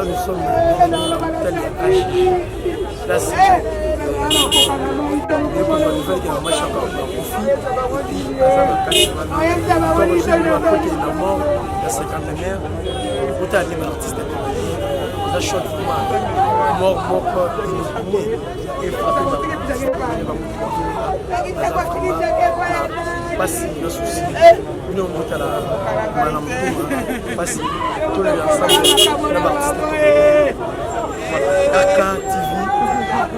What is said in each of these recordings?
nous sommes tel là, c'est une nouvelle qui a marché encore dans le profit. Et puis, ça va côté de la mort, la cinquantenaire, et pour aller l'artiste la chute mort inopiné et frappé dans l'artiste. Pas si le souci, nous on la madame pas si tous les ensemble dans l'artiste. Kaka TV,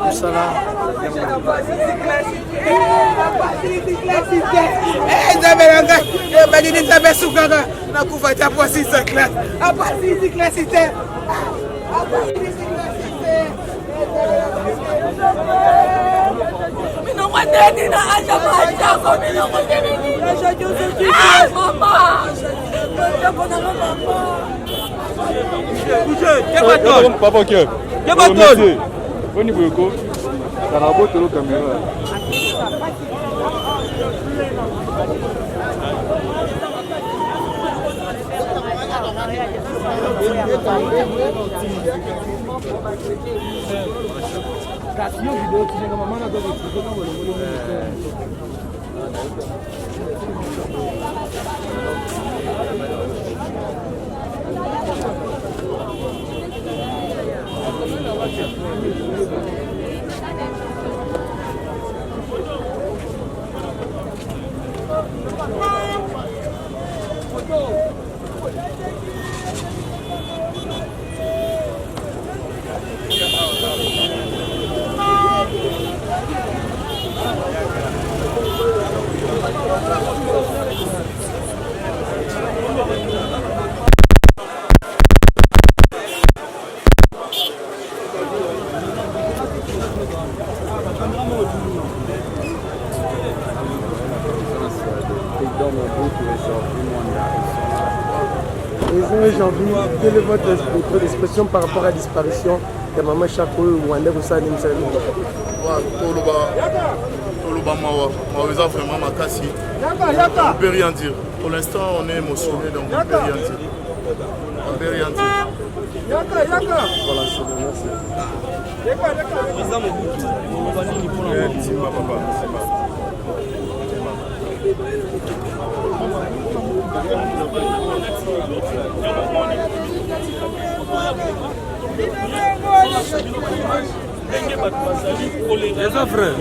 tout ça là. Papa que au niveau éco, ça va beau le caméra. Aujourd'hui, quelle est votre expression par rapport à la disparition de Maman Chako ou André Roussani Moussani? Toloba Mawa, vraiment Makassi. On ne peut rien dire. Pour l'instant, on est émotionné, donc on ne peut rien dire. On ne peut rien dire. Voilà, c'est bon, merci. Les frères.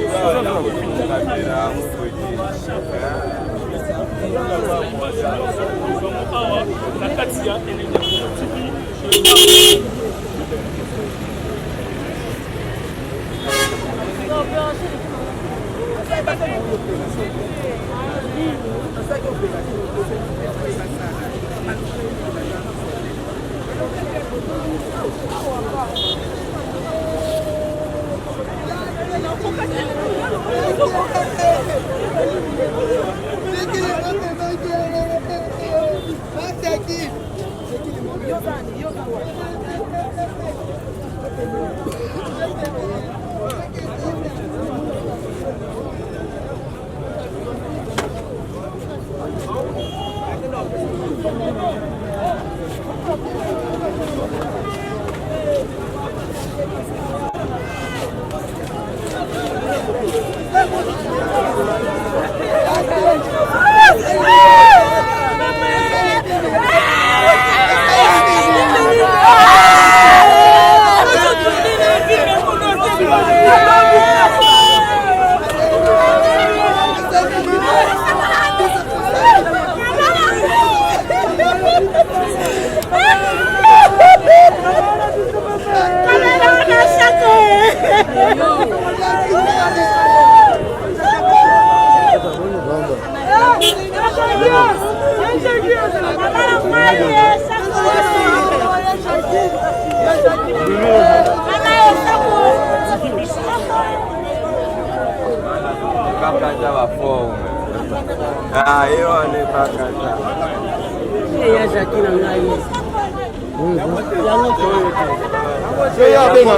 Ah, eu olhei pra cá já. E a Jaquina lá aí? Eu ia bem na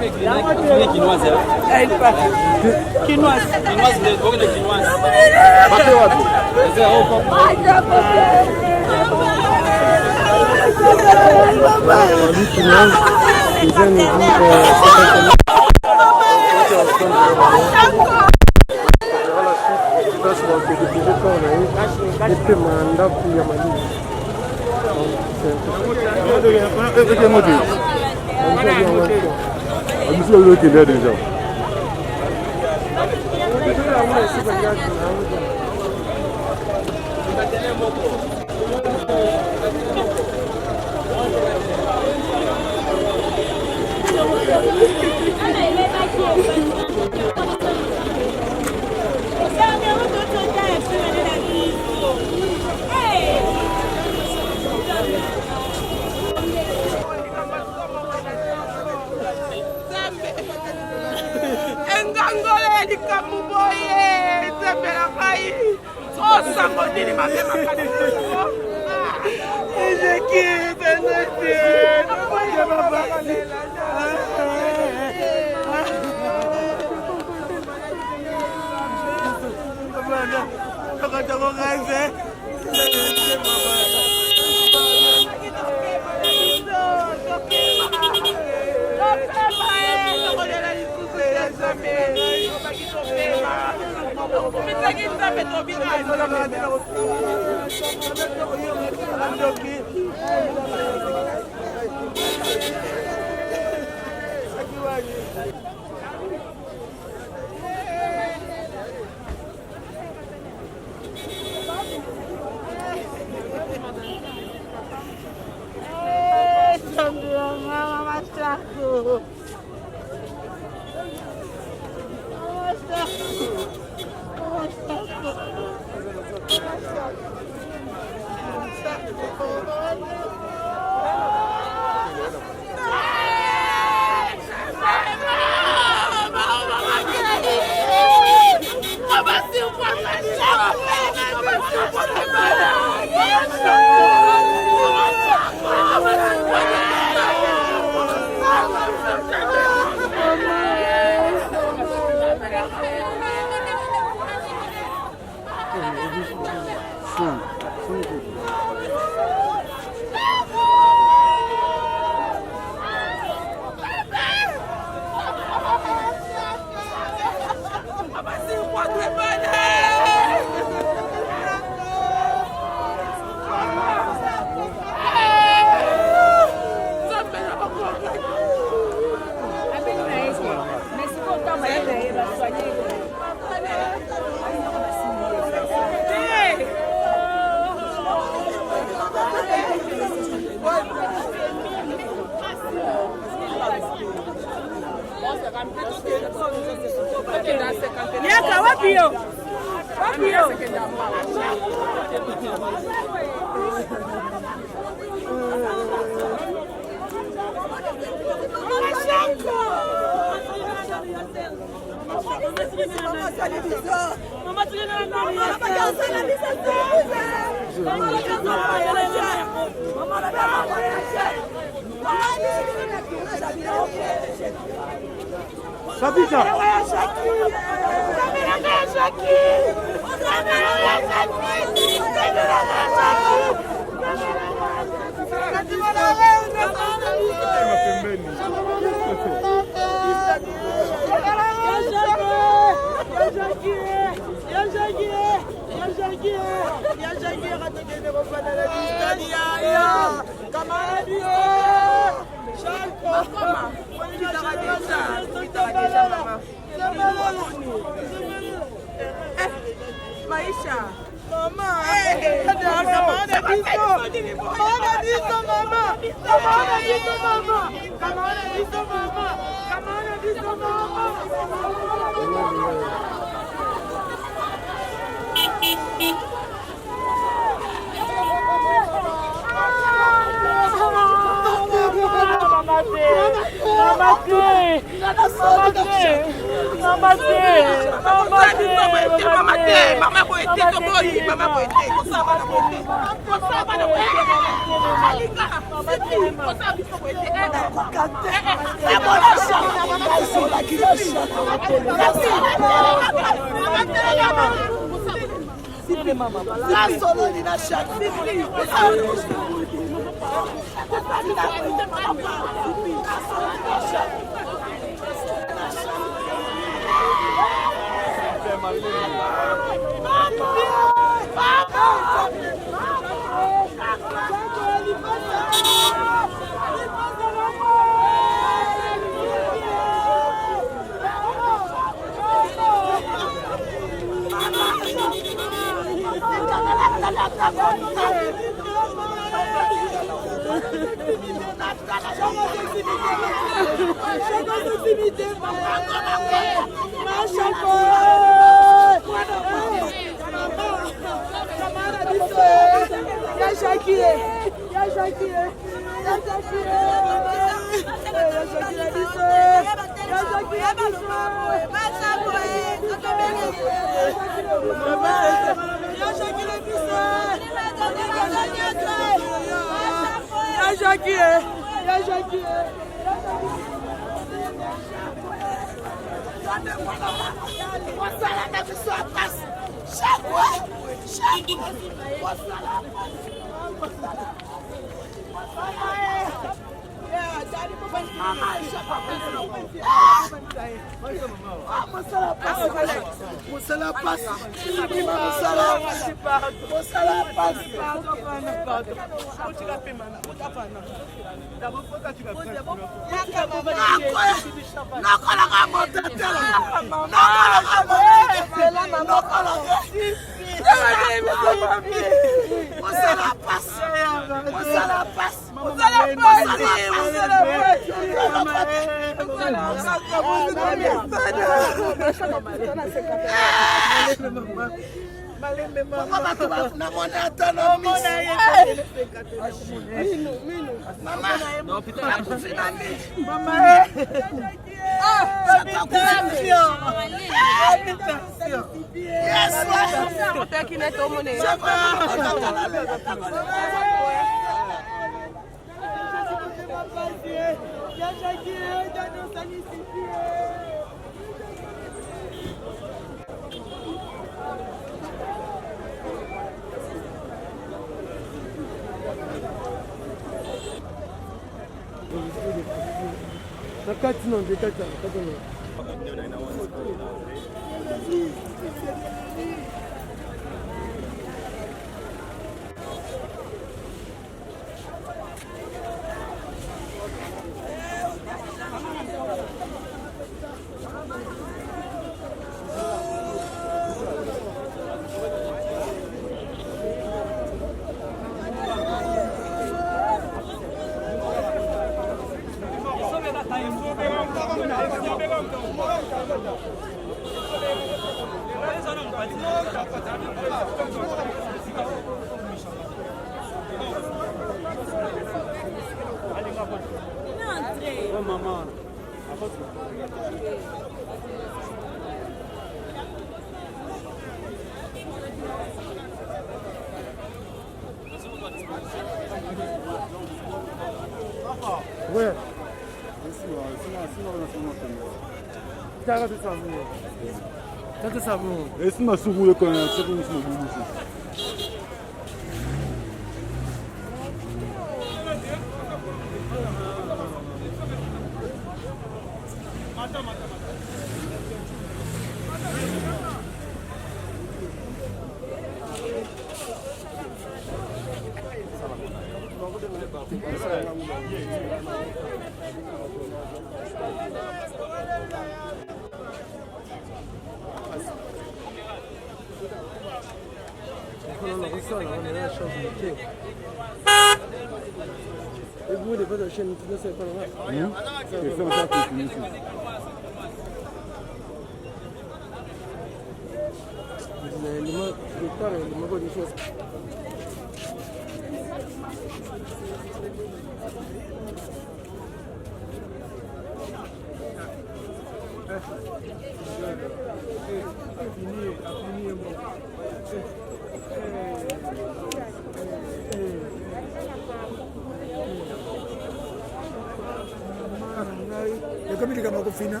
Comme il est comme fina.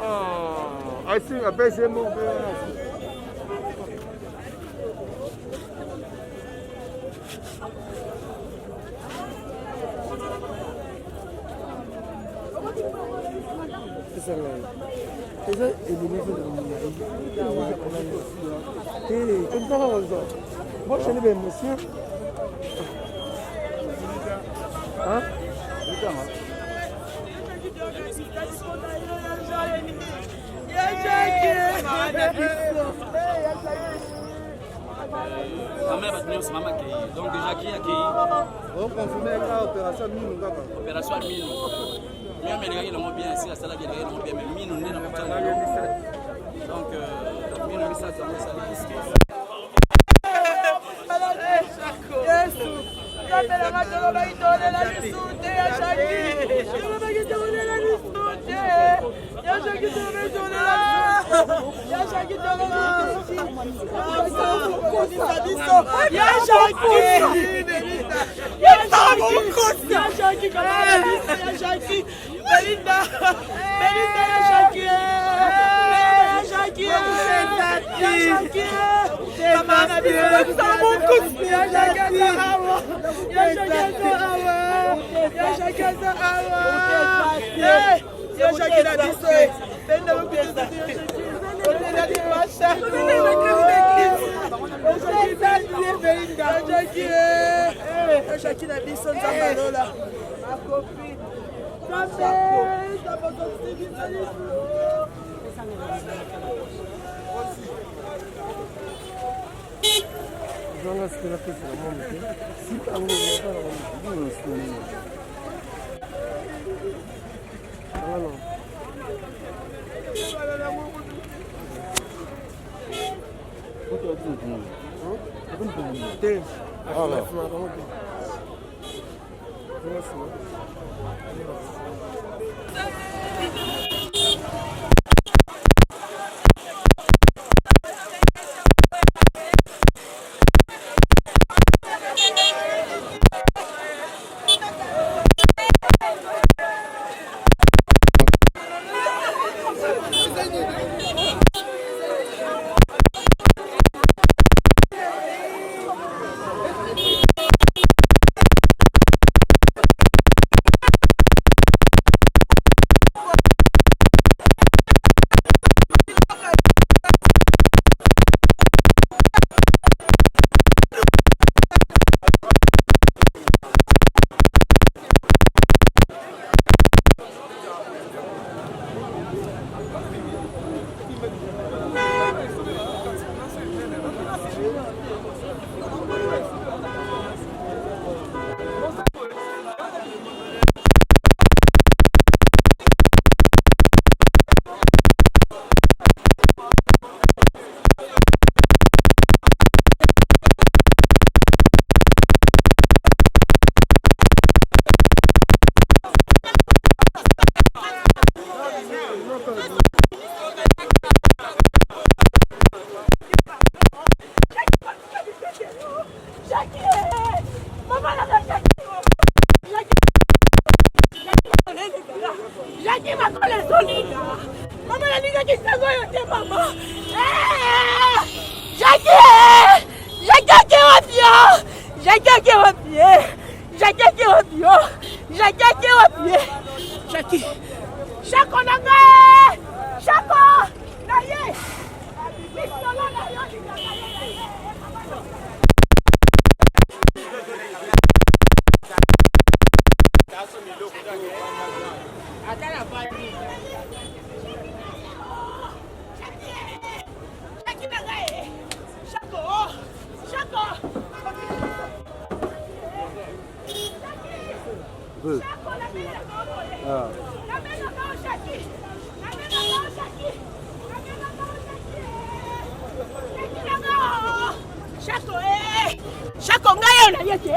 Ah, I think I bet you move. Esa elimi comme ça, moi je l'ai monsieur. Hein? Donc déjà qui a qui on confirme la opération mine opération mine même les gars ils bien ici la salle qui est bien mais mine on est dans donc mine on est ça Chaco, Chaque ngaye na yete.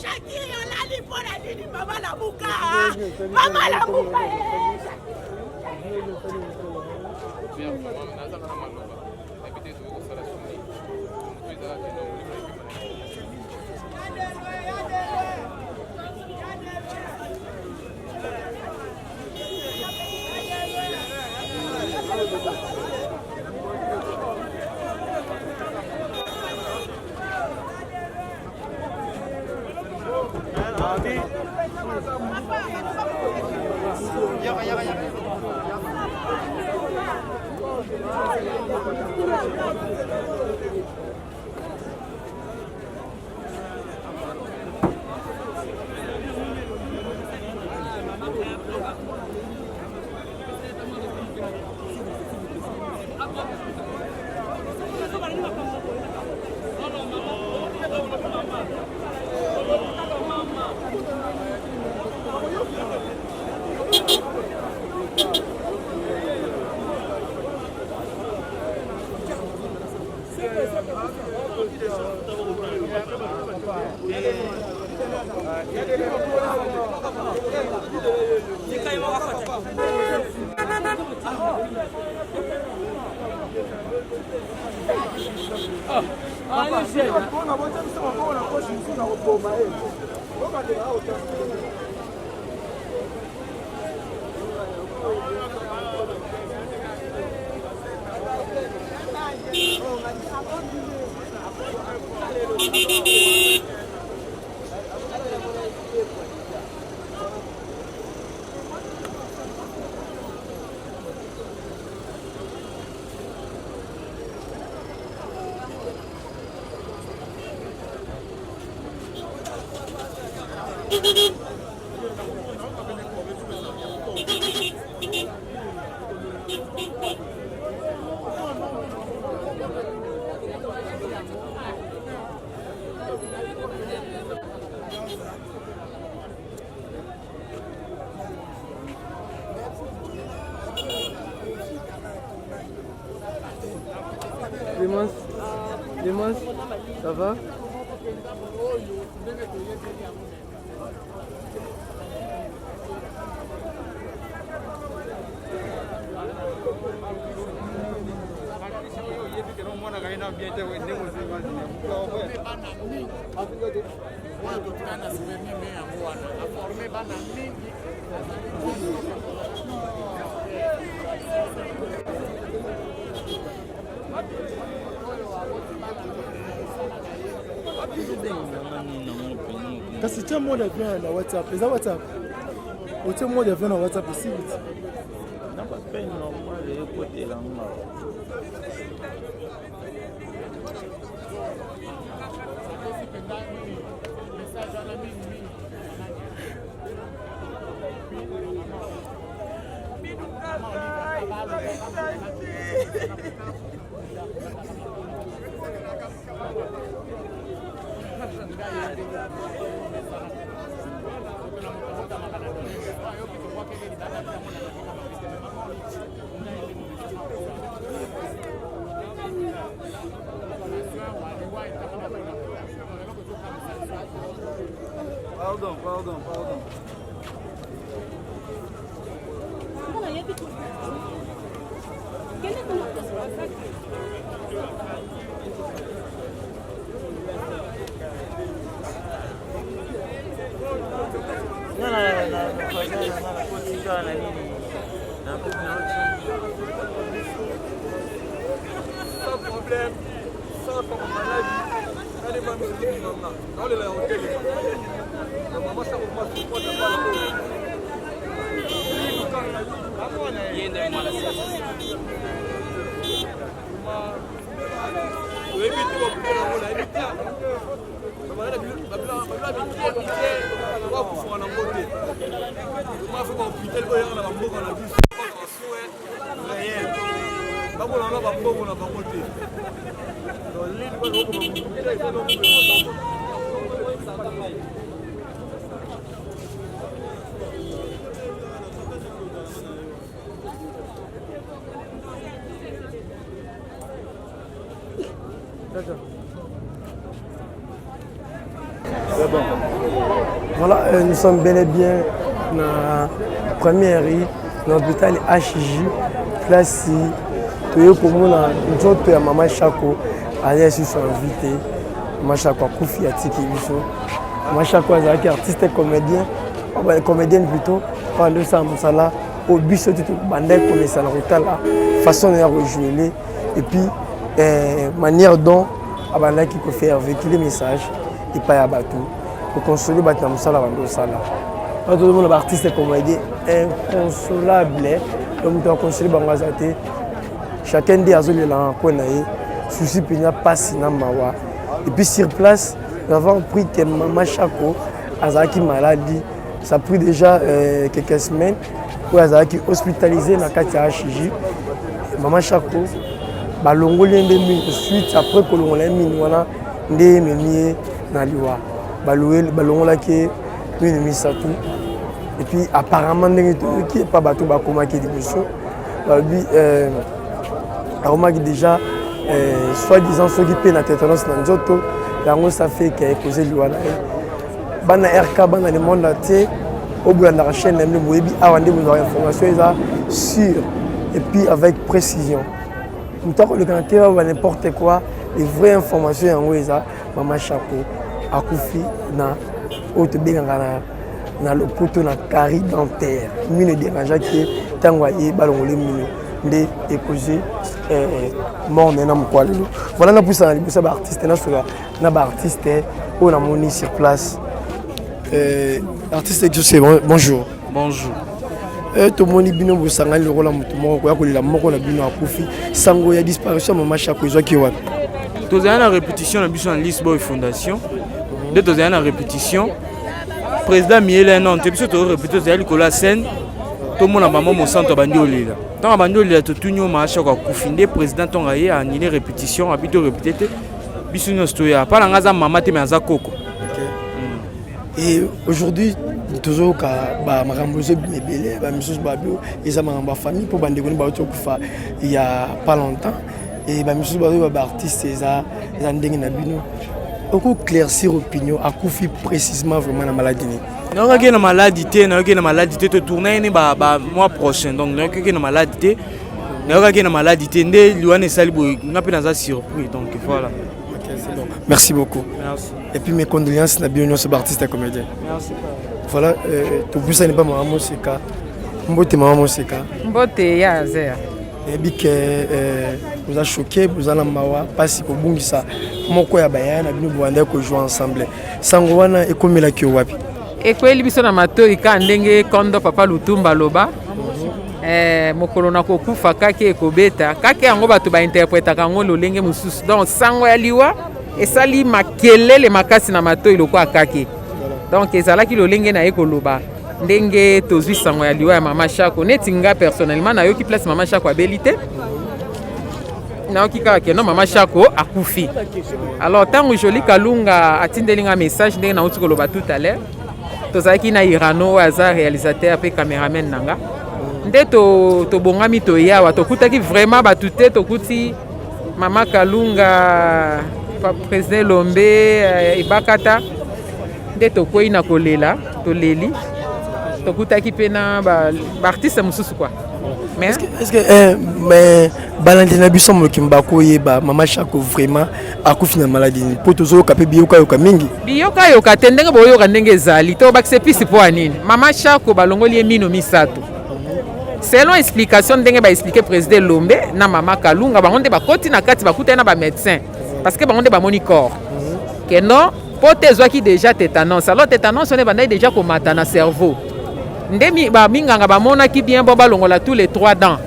Chaki yolali pona nini mama la muka. Mama la muka. Clémence, ça va? Kasi tiens moi d'avion na WhatsApp. Les WhatsApp. Ou tiens moi d'avion na WhatsApp aussi vite. Non, pas peine normal de côté là. Pardon. Sans problème, sans maladie. Allez, maman, on est là au hôtel. Maman, ça va pas se Voilà, nous sommes bel et bien dans la première rue, dans l'hôpital HJ, place ici. Tout pour nous, nous avons Maman Chako, alias ils sont invités. Maman Chako, Koufi, Atiki, Bisso. Maman Chako, est artiste et comédien, comédienne plutôt, pendant ça, Moussala, au Bisso, tout le monde connaît ça, la façon de rejouer. Et puis, manière dont Abanda qui peut faire véhiculer les messages et pas à bateau. Pour consoler les Moussala, tout le monde est artiste et comédien inconsolable. Donc, on consoler les chacun des azoles là en souci puis n'a pas mawa. Et puis sur place, nous avons pris que Maman Chako Azaki maladie. Ça a pris déjà quelques semaines pour Azaki hospitalisé dans la HJ. Maman Chako balongolien de suite après que l'on l'a mis voilà ndé memi na liwa. Balongola qui mimi ça tout. Et puis apparemment qui est pas bateau ba koma qui division. Alors déjà, soi-disant, ceux qui paient la tétanos dans Nzoto, ça fait qu'il y a causé l'Ouana. Bana RK, bana le monde entier, au bout de la chaîne, vous avez des informations sûres et puis avec précision. Nous avons le candidat n'importe quoi, les vraies informations en Oueza, Maman Chako, Akoufi, na haute bengana, na le poteau na carie dentaire. Nous ne dérangeons que Tanguaye, Balongolé, de causé mort maintenant quoi. Voilà, nous poussons les artistes, nous artistes, on a monté sur place. Artiste Exaucé, bonjour. Bonjour. Tout le monde est bien, vous savez, le rôle de la mort, la Koufi, Sango, il y a disparition, Maman Chako, qui est tous les ans, la répétition, la mission en Lisbonne Fondation. Deux ans, la répétition. Président Miel, non, tu es plutôt répété, la scène. Tout le monde a mon centre bandoli là. Tant bandoli là, tout le monde a chaque Koufindé, président ton a annulé répétition, habité répété. Bisuno stoya. Pas la gaza maman te mais aza koko. Et aujourd'hui, toujours quand Marambozo Bébélé, Monsieur Babio, ils ont ma famille pour bandegoni baoto kufa il y a pas longtemps. et bamisusu bazo ba artiste eza ndenge na bino oko claircir opinion akufi précisément vraiment na maladie ni na maladie te to tourner ni ba mois prochain donc na maladie te nde liwane sali bo ngapi naza surpris donc voilà. OK, c'est bon. Merci beaucoup. Merci. Et puis mes condoléances na bien ce artiste et comédien. Merci. Voilà, tout plus ça n'est pas maman Moseka. Mbote maman Moseka. Mbote ya zea. Et bien que vous a choqué, vous a mawa parce que bungisa moko ya bayana bino bwanda ko jouer ensemble. Sango wana ekomela ki wapi? Ekweli biso na matoi ka ndenge kondo papa Lutumba loba. Mokolo na kokufa kake ekobeta kake yango bato ba interpreta kango lolenge mususu donc sango ya liwa esali makelele makasi na matoi loko akake donc ezalaki lolenge na ekoloba ndenge tozwi sango ya liwa ya mama Shako neti nga personnellement na yoki place mama Shako abelite na yoki kaka ke no mama Shako akufi alors tango Joli Kalunga atindelinga message ndenge na uti koloba tout à l'heure tozalaki na Irano aza réalisateur pe cameraman nanga nde to bongami to yawa to kutaki vraiment batute to kuti mama Kalunga président Lombe ibakata nde to koyi na kolela to leli to kutaki pena ba artiste mususu quoi mais est-ce que mais balandina biso mo kimbako yeba mama Shako vraiment akufi na maladie po tozo kapé biyoka yoka mingi biyoka yoka tendenge boyoka ndenge ezali to baksepisi po anini mama Shako balongoli mino misato selon explication ndenge ba expliquer président Lombe na mama Kalunga bango nde bakoti na kati bakuta na ba médecin parce que bango nde ba moni corps que non pote zwaki déjà tétanos alors tétanos on est bandai déjà komata na cerveau ndemi ba minganga ba mona ki bien bon balongola tous les 3 dents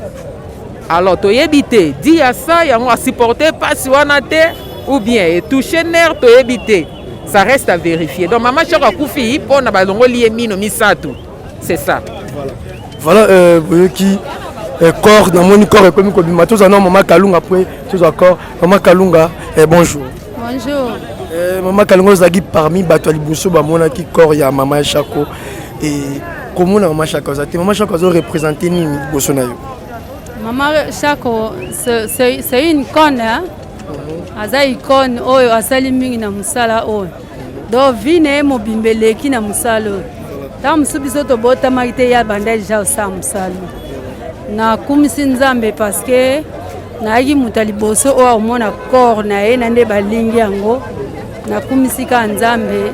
alors to yebité dit à ça yango a supporter pas si wana te ou bien et toucher nerf to yebité ça reste à vérifier donc mama Shako akufi pona balongoli mino misato c'est ça voilà qui corps dans mon corps comme comme matos non maman Kalunga après tous accord maman Kalunga bonjour maman Kalunga zaki parmi bato liboso ba mona ki corps ya maman Shako et comment maman Shako ça maman Shako zo représenter ni liboso na yo maman Shako c'est une icône hein aza icône oyo asali mingi na musala oyo do vine mo bimbeleki na musala oyo ta musubiso to bota maite ya banda déjà osa musala na kumisi nzambe parce que na yi mutaliboso o omona corps na ye na nde balingi yango na kumisi ka nzambe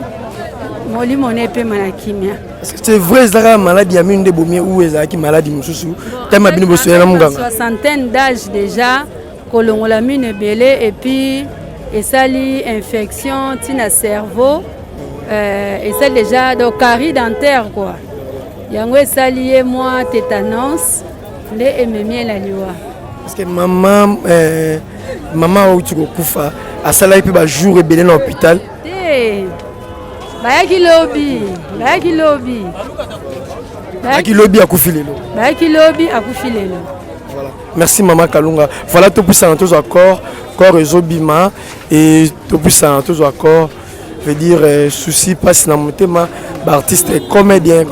molimo ne pe mana kimia c'est vrai ça maladie ya mine de bomie ou ezaki maladie mususu tellement bino boso na munganga soixantaine d'âge déjà kolongola mine belé et puis esali infection tina cerveau et c'est déjà donc carie dentaire quoi yango esali ye moi tétanos le ememie la liwa parce que maman maman uti kokufa asala pe ba jour ebele na hôpital bayaki lobi akufi lelo voilà merci maman Kalunga voilà tout puissant tous accord corps ezobima et tout puissant tous accord veut dire souci passe na motema ba artiste comédien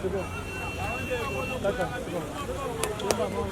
C'est bon. D'accord, c'est bon.